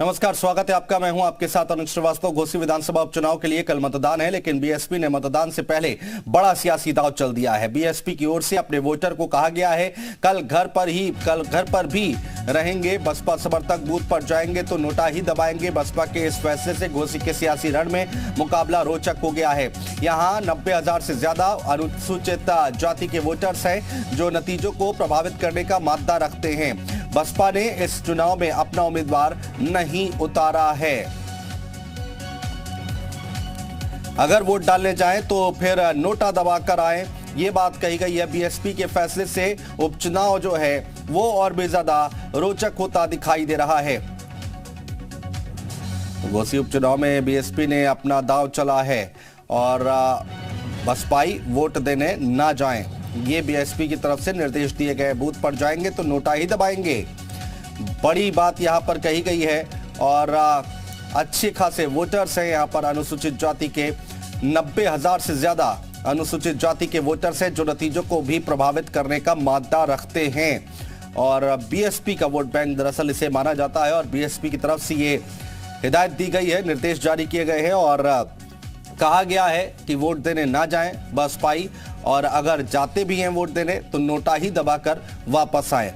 नमस्कार, स्वागत है आपका। मैं हूं आपके साथ अनुज श्रीवास्तव। घोसी विधानसभा उपचुनाव के लिए कल मतदान है, लेकिन बीएसपी ने मतदान से पहले बड़ा सियासी दांव चल दिया है। बीएसपी की ओर से अपने वोटर को कहा गया है कल घर पर भी रहेंगे, बसपा समर्थक बूथ पर जाएंगे तो नोटा ही दबाएंगे। बसपा के इस फैसले से घोसी के सियासी रण में मुकाबला रोचक हो गया है। यहाँ 90,000 से ज्यादा अनुसूचित जाति के वोटर्स हैं जो नतीजों को प्रभावित करने का मादा रखते हैं। बसपा ने इस चुनाव में अपना उम्मीदवार नहीं उतारा है। अगर वोट डालने जाएं तो फिर नोटा दबाकर आए, ये बात कही गई है। बीएसपी के फैसले से उपचुनाव जो है वो और भी ज्यादा रोचक होता दिखाई दे रहा है। घोसी उपचुनाव में बीएसपी ने अपना दांव चला है और बसपाई वोट देने ना जाएं, ये बीएसपी की तरफ से निर्देश दिए गए। बूथ पर जाएंगे तो नोटा ही दबाएंगे, बड़ी बात यहां पर कही गई है। और अच्छे खासे वोटर्स हैं यहां पर। अनुसूचित जाति के 90,000 से ज्यादा अनुसूचित जाति के वोटर्स हैं जो नतीजों को भी प्रभावित करने का मादा रखते हैं। और बीएसपी का वोट बैंक दरअसल इसे माना जाता है और बीएसपी की तरफ से ये हिदायत दी गई है, निर्देश जारी किए गए हैं और कहा गया है कि वोट देने ना जाएं बसपाई, और अगर जाते भी हैं वोट देने तो नोटा ही दबाकर वापस आए।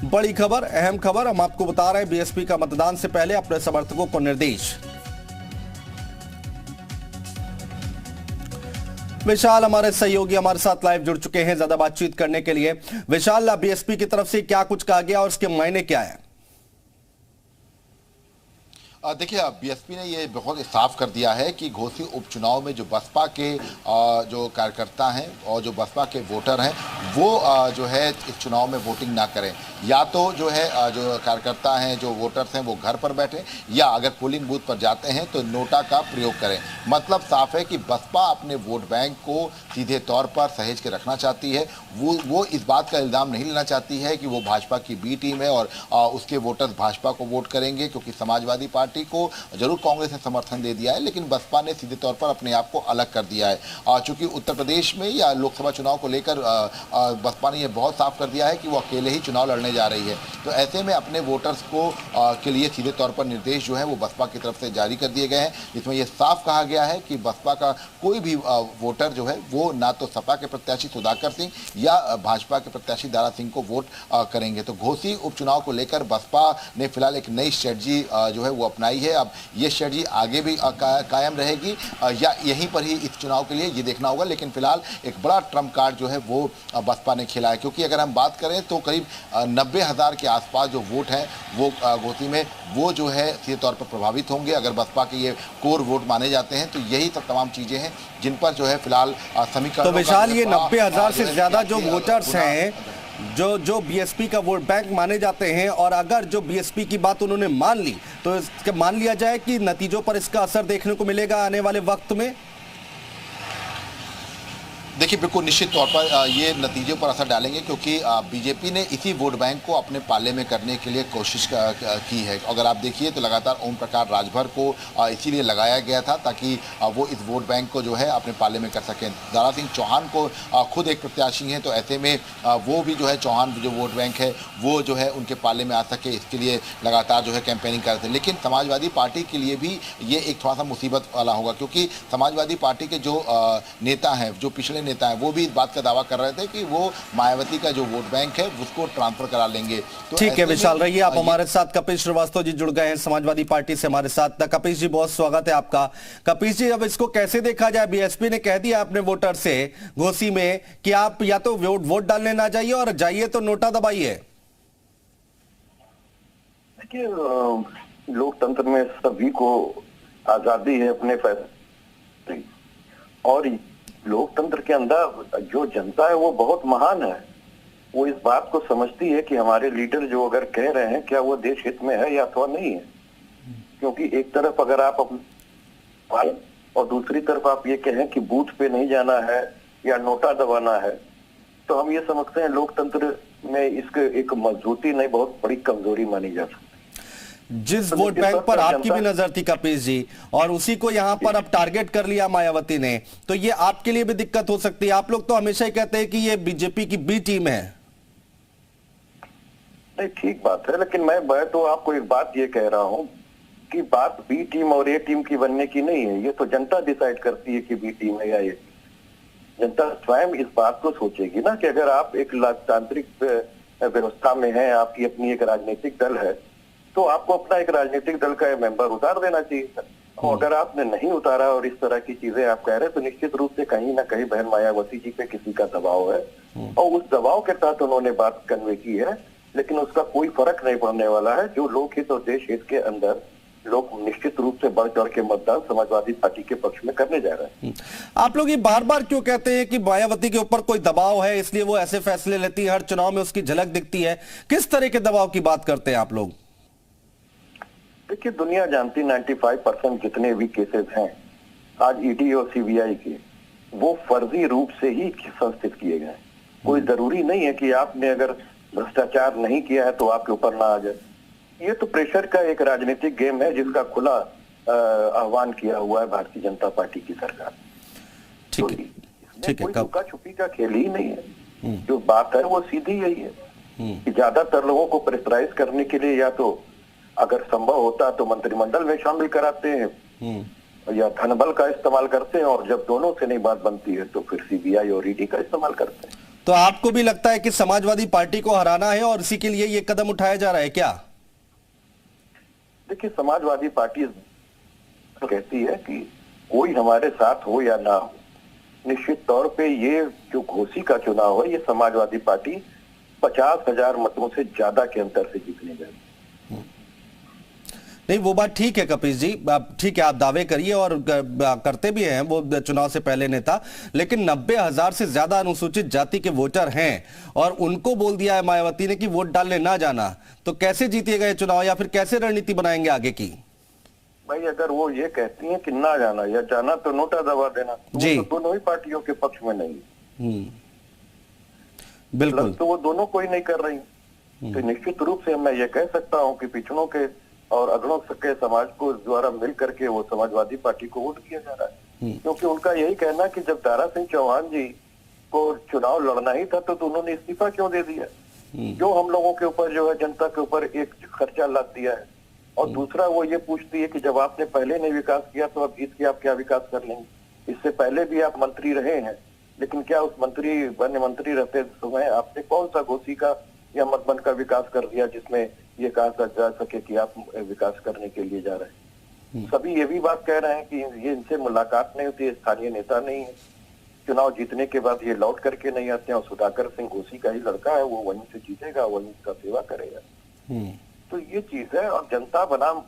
बड़ी खबर, अहम खबर हम आपको बता रहे हैं। बीएसपी का मतदान से पहले अपने समर्थकों को निर्देश। विशाल हमारे सहयोगी हमारे साथ लाइव जुड़ चुके हैं ज्यादा बातचीत करने के लिए। विशाल, बीएसपी की तरफ से क्या कुछ कहा गया और इसके मायने क्या है? देखिए, बीएसपी ने ये बहुत साफ कर दिया है कि घोसी उपचुनाव में जो बसपा के जो कार्यकर्ता हैं और जो बसपा के वोटर हैं वो जो है इस चुनाव में वोटिंग ना करें। या तो जो है जो कार्यकर्ता हैं, जो वोटर्स हैं, वो घर पर बैठे, या अगर पोलिंग बूथ पर जाते हैं तो नोटा का प्रयोग करें। मतलब साफ है कि बसपा अपने वोट बैंक को सीधे तौर पर सहेज के रखना चाहती है। वो इस बात का इल्ज़ाम नहीं लेना चाहती है कि वो भाजपा की बी टीम है और उसके वोटर्स भाजपा को वोट करेंगे, क्योंकि समाजवादी पार्टी को जरूर कांग्रेस ने समर्थन दे दिया है, लेकिन बसपा ने सीधे तौर पर अपने आप को अलग कर दिया है। चूंकि उत्तर प्रदेश में या लोकसभा चुनाव को लेकर बसपा ने यह बहुत साफ कर दिया है कि वो अकेले ही चुनाव लड़ने जा रही है। तो ऐसे में अपने वोटर्स को के लिए सीधे तौर पर निर्देश जो है वो बसपा की तरफ से जारी कर दिए गए हैं, जिसमें यह साफ कहा गया है कि बसपा का कोई भी वोटर जो है वो ना तो सपा के प्रत्याशी सुधाकर सिंह या भाजपा के प्रत्याशी दारा सिंह को वोट करेंगे। तो घोसी उपचुनाव को लेकर बसपा ने फिलहाल एक नई स्ट्रेटजी जो है वो अपनाई है। अब ये स्ट्रेटजी आगे भी कायम रहेगी या यहीं पर ही इस चुनाव के लिए ये देखना होगा, लेकिन फिलहाल एक बड़ा ट्रम्प कार्ड जो है वो बसपा ने खेला है। क्योंकि अगर हम बात करें तो करीब 90,000 के आसपास जो वोट हैं वो घोसी में वो जो है सीधे तौर पर प्रभावित होंगे। अगर बसपा के ये कोर वोट माने जाते हैं तो यही सब तमाम चीजें हैं जिन पर जो है फिलहाल समीकरण। तो विशाल, ये 90,000 से ज्यादा जो वोटर्स हैं जो बीएसपी का वोट बैंक माने जाते हैं, और अगर जो बीएसपी की बात उन्होंने मान ली तो मान लिया जाए कि नतीजों पर इसका असर देखने को मिलेगा आने वाले वक्त में। देखिए, बिल्कुल निश्चित तौर पर ये नतीजों पर असर डालेंगे, क्योंकि बीजेपी ने इसी वोट बैंक को अपने पाले में करने के लिए कोशिश की है। अगर आप देखिए तो लगातार ओम प्रकाश राजभर को इसीलिए लगाया गया था ताकि वो इस वोट बैंक को जो है अपने पाले में कर सकें। दारा सिंह चौहान को खुद एक प्रत्याशी हैं, तो ऐसे में वो भी जो है चौहान जो वोट बैंक है वो जो है उनके पाले में आ सके, इसके लिए लगातार जो है कैंपेनिंग करते हैं। लेकिन समाजवादी पार्टी के लिए भी ये एक थोड़ा सा मुसीबत वाला होगा, क्योंकि समाजवादी पार्टी के जो नेता हैं, जो पिछले नेता हैं, वो भी इस बात का दावा कर रहे थे कि वो मायावती का जो वोट बैंक है उसको ट्रांसफर करा लेंगे। तो ठीक है विशाल, रहिए आप हमारे साथ। कपिल श्रीवास्तव जी जुड़ गए हैं समाजवादी पार्टी से हमारे साथ। कपिल जी, बहुत स्वागत है आपका। कपिल जी, अब इसको कैसे देखा जाए? बीएसपी ने कह दिया अपने वोटर से घोसी में कि आप या तो वोट डालने ना जाइए और जाइए तो नोटा दबाइए। देखिए, लोकतंत्र में सभी को आजादी है अपने फैसले, और लोकतंत्र के अंदर जो जनता है वो बहुत महान है। वो इस बात को समझती है कि हमारे लीडर जो अगर कह रहे हैं क्या वो देश हित में है या अथवा नहीं है। क्योंकि एक तरफ अगर आप और दूसरी तरफ आप ये कहें कि बूथ पे नहीं जाना है या नोटा दबाना है, तो हम ये समझते हैं लोकतंत्र में इसके एक मजबूती नहीं, बहुत बड़ी कमजोरी मानी जा सकती है। जिस वोट बैंक पर आपकी भी नजर थी कपिल जी, और उसी को यहां पर अब टारगेट कर लिया मायावती ने, तो ये आपके लिए भी दिक्कत हो सकती है। आप लोग तो हमेशा ही कहते हैं कि ये बीजेपी की बी टीम है। नहीं, ठीक बात है, लेकिन मैं तो आपको एक बात ये कह रहा हूं कि बात बी टीम और ए टीम की बनने की नहीं है। ये तो जनता डिसाइड करती है कि बी टीम है या ए टीम। जनता स्वयं इस बात को सोचेगी ना कि अगर आप एक लोकतांत्रिक व्यवस्था में हैं, आपकी अपनी एक राजनीतिक दल है, तो आपको अपना एक राजनीतिक दल का मेंबर उतार देना चाहिए। और अगर आपने नहीं उतारा और इस तरह की चीजें आप कह रहे हैं, तो निश्चित रूप से कहीं ना कहीं बहन मायावती जी पे किसी का दबाव है और उस दबाव के तहत उन्होंने बात कन्वे की है। लेकिन उसका कोई फर्क नहीं पड़ने वाला है। जो लोकहित और देश हित के अंदर लोग निश्चित रूप से बढ़ चढ़ के मतदान समाजवादी पार्टी के पक्ष में करने जा रहे हैं। आप लोग ये बार बार क्यों कहते हैं कि मायावती के ऊपर कोई दबाव है इसलिए वो ऐसे फैसले लेती है, हर चुनाव में उसकी झलक दिखती है? किस तरह के दबाव की बात करते हैं आप लोग? देखिए, दुनिया जानती 95% जितने भी केसेस हैं आज ईडी और सीबीआई के, वो फर्जी रूप से ही संस्थित किए गए। कोई जरूरी नहीं है कि आपने अगर भ्रष्टाचार नहीं किया है तो आपके ऊपर ना आ जाए। ये तो प्रेशर का एक राजनीतिक गेम है जिसका खुला आह्वान किया हुआ है भारतीय जनता पार्टी की सरकार। ठीक है, ठीक है। कोई लुका छुपी का खेल ही नहीं है। जो बात है वो सीधी यही है कि ज्यादातर लोगों को प्रेशराइज करने के लिए या तो अगर संभव होता तो मंत्रिमंडल में शामिल कराते हैं या धनबल का इस्तेमाल करते हैं, और जब दोनों से नहीं बात बनती है तो फिर सीबीआई और ईडी का इस्तेमाल करते हैं। तो आपको भी लगता है कि समाजवादी पार्टी को हराना है और इसी के लिए ये कदम उठाया जा रहा है क्या? देखिए, समाजवादी पार्टी कहती है कि कोई हमारे साथ हो या ना हो, निश्चित तौर पे ये जो घोसी का चुनाव है ये समाजवादी पार्टी 50,000 मतों से ज्यादा के अंतर से जीतने गई। नहीं, वो बात ठीक है कपिश जी, ठीक है, आप दावे करिए और करते भी हैं वो चुनाव से पहले नेता, लेकिन 90,000 से ज्यादा अनुसूचित जाति के वोटर हैं और उनको बोल दिया है मायावती ने कि वोट डालने ना जाना, तो कैसे जीतिएगा ये चुनाव या फिर कैसे रणनीति बनाएंगे आगे की? भाई, अगर वो ये कहती हैं कि ना जाना या जाना तो नोटा दबा देना, तो जी, वो तो दोनों ही पार्टियों के पक्ष में नहीं। बिल्कुल, तो वो दोनों कोई नहीं कर रही। तो निश्चित रूप से मैं ये कह सकता हूँ कि पिछड़ों के और अगड़ों के समाज को द्वारा मिल करके वो समाजवादी पार्टी को वोट किया जा रहा है, क्योंकि उनका यही कहना कि जब दारा सिंह चौहान जी को चुनाव लड़ना ही था तो उन्होंने इस्तीफा क्यों दे दिया, जो हम लोगों के ऊपर जो है जनता के ऊपर एक खर्चा लाद दिया है। और दूसरा वो ये पूछती है कि जब आपने पहले नहीं विकास किया तो अब जीत के आप क्या विकास कर लेंगे। इससे पहले भी आप मंत्री रहे हैं, लेकिन क्या उस वन्य मंत्री रहते समय आपने कौन सा घोसी का या मतबंध का विकास कर दिया जिसमें ये कहा जा सके कि आप विकास करने के लिए जा रहे हैं। सभी ये भी बात कह रहे हैं कि ये इनसे मुलाकात नहीं होती, स्थानीय नेता नहीं है, चुनाव जीतने के बाद ये लौट करके नहीं आते हैं और सुधाकर सिंह घोसी का ही लड़का है, वो वहीं से जीतेगा, वहीं का सेवा करेगा। तो ये चीज है और जनता बनाम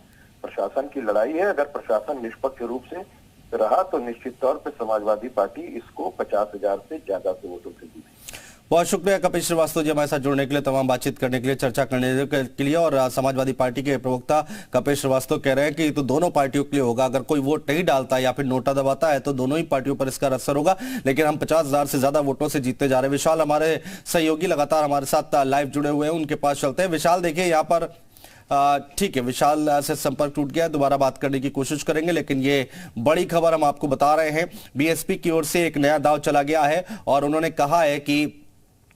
प्रशासन की लड़ाई है। अगर प्रशासन निष्पक्ष रूप से रहा तो निश्चित तौर पर समाजवादी पार्टी इसको 50,000 से ज्यादा से वोटों से जीतेगी। बहुत शुक्रिया कपिश श्रीवास्तव जी हमारे साथ जुड़ने के लिए, तमाम बातचीत करने के लिए, चर्चा करने के लिए। और समाजवादी पार्टी के प्रवक्ता कपिश श्रीवास्तव कह रहे हैं कि तो दोनों पार्टियों के लिए होगा, अगर कोई वोट नहीं डालता या फिर नोटा दबाता है तो दोनों ही पार्टियों पर इसका असर होगा, लेकिन हम 50,000 से ज्यादा वोटों से जीतते जा रहे हैं। विशाल हमारे सहयोगी लगातार हमारे साथ लाइव जुड़े हुए हैं, उनके पास चलते हैं। विशाल, देखिए यहाँ पर ठीक है, विशाल से संपर्क टूट गया, दोबारा बात करने की कोशिश करेंगे, लेकिन ये बड़ी खबर हम आपको बता रहे हैं। बीएसपी की ओर से एक नया दांव चला गया है और उन्होंने कहा है कि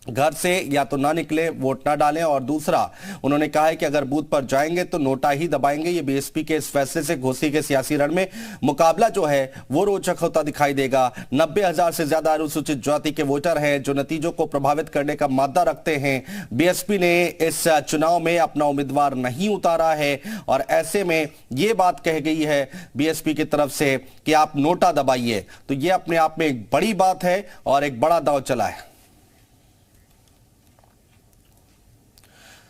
घर से या तो ना निकले, वोट ना डालें, और दूसरा उन्होंने कहा है कि अगर बूथ पर जाएंगे तो नोटा ही दबाएंगे। ये बीएसपी के इस फैसले से घोसी के सियासी रण में मुकाबला जो है वो रोचक होता दिखाई देगा। 90,000 से ज्यादा अनुसूचित जाति के वोटर हैं जो नतीजों को प्रभावित करने का मादा रखते हैं। बीएसपी ने इस चुनाव में अपना उम्मीदवार नहीं उतारा है और ऐसे में ये बात कह गई है बीएसपी की तरफ से कि आप नोटा दबाइए, तो ये अपने आप में एक बड़ी बात है और एक बड़ा दांव चला है।